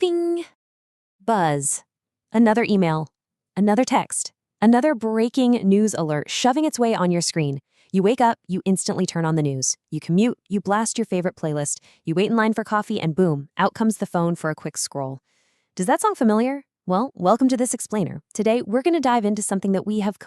Bing. Buzz. Another email. Another text. Another breaking news alert shoving its way on your screen. You wake up, you instantly turn on the news. You commute, you blast your favorite playlist. You wait in line for coffee, and boom, out comes the phone for a quick scroll. Does that sound familiar? Well, welcome to This Explainer. Today, we're going to dive into something that we have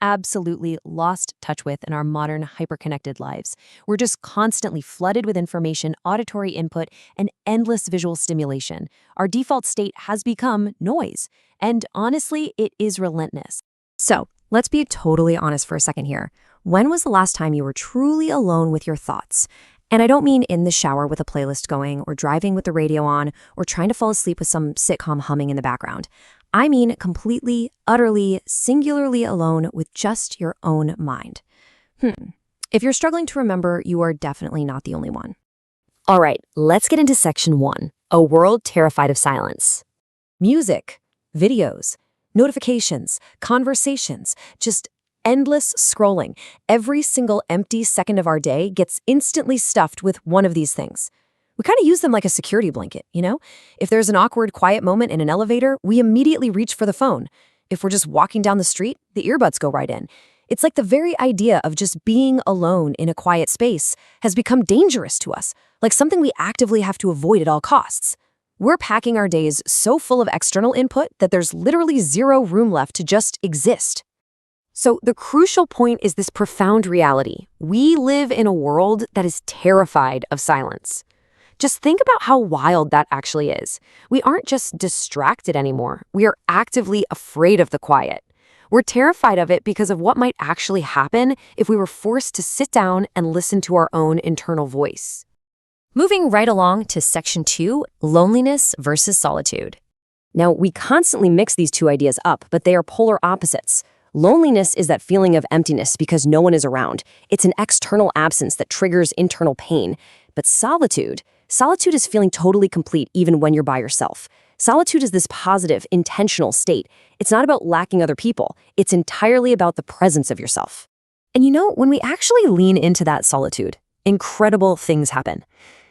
absolutely lost touch with in our modern, hyper-connected lives. We're just constantly flooded with information, auditory input, and endless visual stimulation. Our default state has become noise. And honestly, it is relentless. So, let's be totally honest for a second here. When was the last time you were truly alone with your thoughts? And I don't mean in the shower with a playlist going, or driving with the radio on, or trying to fall asleep with some sitcom humming in the background. I mean completely, utterly, singularly alone with just your own mind. If you're struggling to remember, you are definitely not the only one. All right, let's get into section 1, a world terrified of silence. Music, videos, notifications, conversations, just endless scrolling. Every single empty second of our day gets instantly stuffed with one of these things. We kind of use them like a security blanket, you know? If there's an awkward, quiet moment in an elevator, we immediately reach for the phone. If we're just walking down the street, the earbuds go right in. It's like the very idea of just being alone in a quiet space has become dangerous to us, like something we actively have to avoid at all costs. We're packing our days so full of external input that there's literally zero room left to just exist. So the crucial point is this profound reality. We live in a world that is terrified of silence. Just think about how wild that actually is. We aren't just distracted anymore. We are actively afraid of the quiet. We're terrified of it because of what might actually happen if we were forced to sit down and listen to our own internal voice. Moving right along to section 2, loneliness versus solitude. Now, we constantly mix these two ideas up, but they are polar opposites. Loneliness is that feeling of emptiness because no one is around. It's an external absence that triggers internal pain. But solitude is feeling totally complete even when you're by yourself. Solitude is this positive, intentional state. It's not about lacking other people. It's entirely about the presence of yourself. And you know, when we actually lean into that solitude, incredible things happen.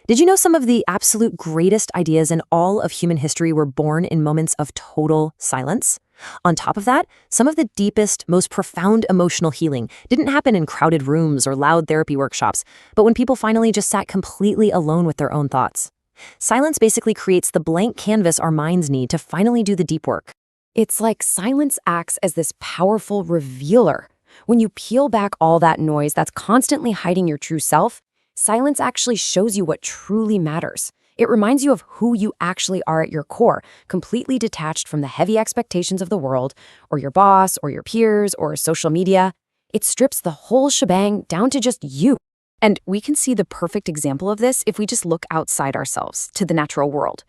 Did you know some of the absolute greatest ideas in all of human history were born in moments of total silence? On top of that, some of the deepest, most profound emotional healing didn't happen in crowded rooms or loud therapy workshops, but when people finally just sat completely alone with their own thoughts. Silence basically creates the blank canvas our minds need to finally do the deep work. It's like silence acts as this powerful revealer. When you peel back all that noise that's constantly hiding your true self, silence actually shows you what truly matters. It reminds you of who you actually are at your core, completely detached from the heavy expectations of the world, or your boss, or your peers, or social media. It strips the whole shebang down to just you. And we can see the perfect example of this if we just look outside ourselves, to the natural world.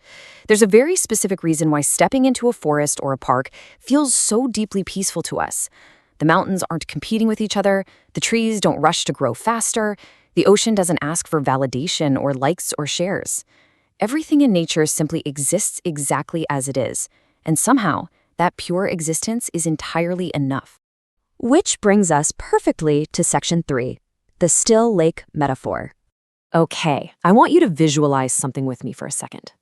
There's a very specific reason why stepping into a forest or a park feels so deeply peaceful to us. The mountains aren't competing with each other, the trees don't rush to grow faster, the ocean doesn't ask for validation or likes or shares. Everything in nature simply exists exactly as it is, and somehow, that pure existence is entirely enough. Which brings us perfectly to section 3, the still lake metaphor. Okay, I want you to visualize something with me for a second.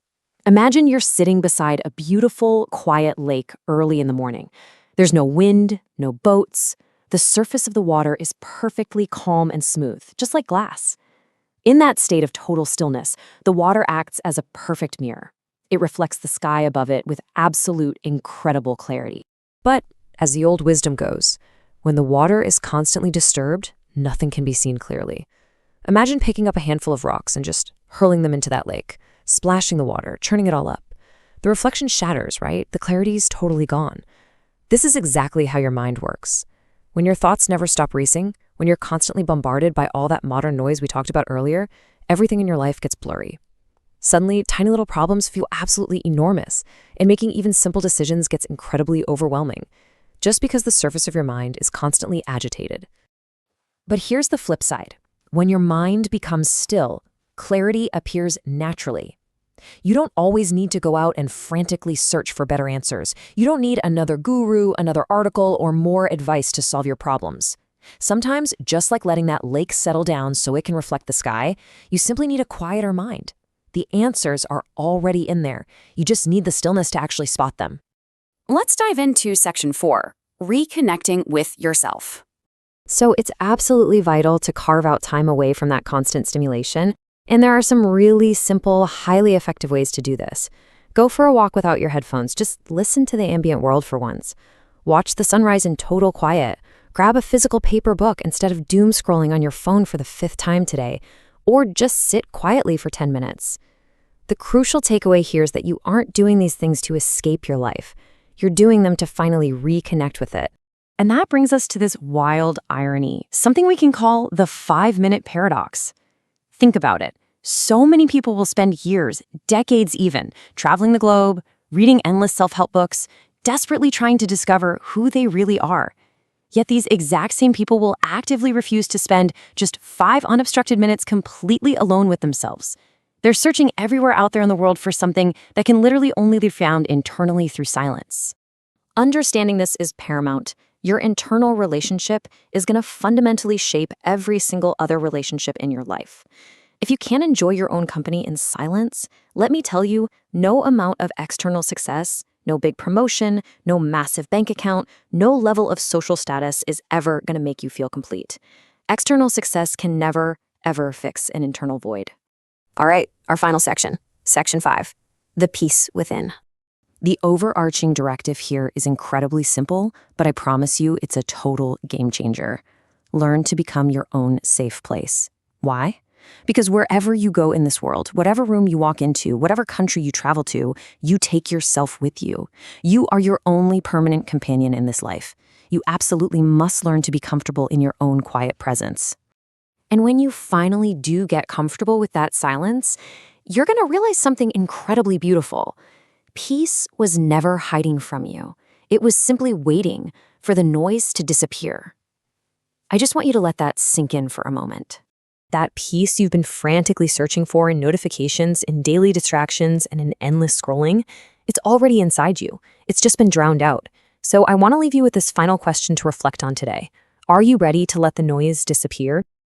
Imagine you're sitting beside a beautiful, quiet lake early in the morning. There's no wind, no boats. The surface of the water is perfectly calm and smooth, just like glass. In that state of total stillness, the water acts as a perfect mirror. It reflects the sky above it with absolute, incredible clarity. But, as the old wisdom goes, when the water is constantly disturbed, nothing can be seen clearly. Imagine picking up a handful of rocks and just hurling them into that lake, splashing the water, churning it all up. The reflection shatters, right? The clarity's totally gone. This is exactly how your mind works. When your thoughts never stop racing, when you're constantly bombarded by all that modern noise we talked about earlier, everything in your life gets blurry. Suddenly, tiny little problems feel absolutely enormous, and making even simple decisions gets incredibly overwhelming, just because the surface of your mind is constantly agitated. But here's the flip side. When your mind becomes still, clarity appears naturally. You don't always need to go out and frantically search for better answers. You don't need another guru, another article, or more advice to solve your problems. Sometimes, just like letting that lake settle down so it can reflect the sky, you simply need a quieter mind. The answers are already in there. You just need the stillness to actually spot them. Let's dive into section 4, reconnecting with yourself. So it's absolutely vital to carve out time away from that constant stimulation. And there are some really simple, highly effective ways to do this. Go for a walk without your headphones. Just listen to the ambient world for once. Watch the sunrise in total quiet. Grab a physical paper book instead of doom scrolling on your phone for the 5th time today. Or just sit quietly for 10 minutes. The crucial takeaway here is that you aren't doing these things to escape your life. You're doing them to finally reconnect with it. And that brings us to this wild irony, something we can call the 5-minute paradox. Think about it. So many people will spend years, decades even, traveling the globe, reading endless self-help books, desperately trying to discover who they really are. Yet these exact same people will actively refuse to spend just 5 unobstructed minutes completely alone with themselves. They're searching everywhere out there in the world for something that can literally only be found internally through silence. Understanding this is paramount. Your internal relationship is going to fundamentally shape every single other relationship in your life. If you can't enjoy your own company in silence, let me tell you, no amount of external success, no big promotion, no massive bank account, no level of social status is ever going to make you feel complete. External success can never, ever fix an internal void. All right, our final section, section 5, the peace within. The overarching directive here is incredibly simple, but I promise you it's a total game changer. Learn to become your own safe place. Why? Because wherever you go in this world, whatever room you walk into, whatever country you travel to, you take yourself with you. You are your only permanent companion in this life. You absolutely must learn to be comfortable in your own quiet presence. And when you finally do get comfortable with that silence, you're going to realize something incredibly beautiful. Peace was never hiding from you. It was simply waiting for the noise to disappear. I just want you to let that sink in for a moment. That peace you've been frantically searching for in notifications, in daily distractions, and in endless scrolling, it's already inside you. It's just been drowned out. So I want to leave you with this final question to reflect on today. Are you ready to let the noise disappear?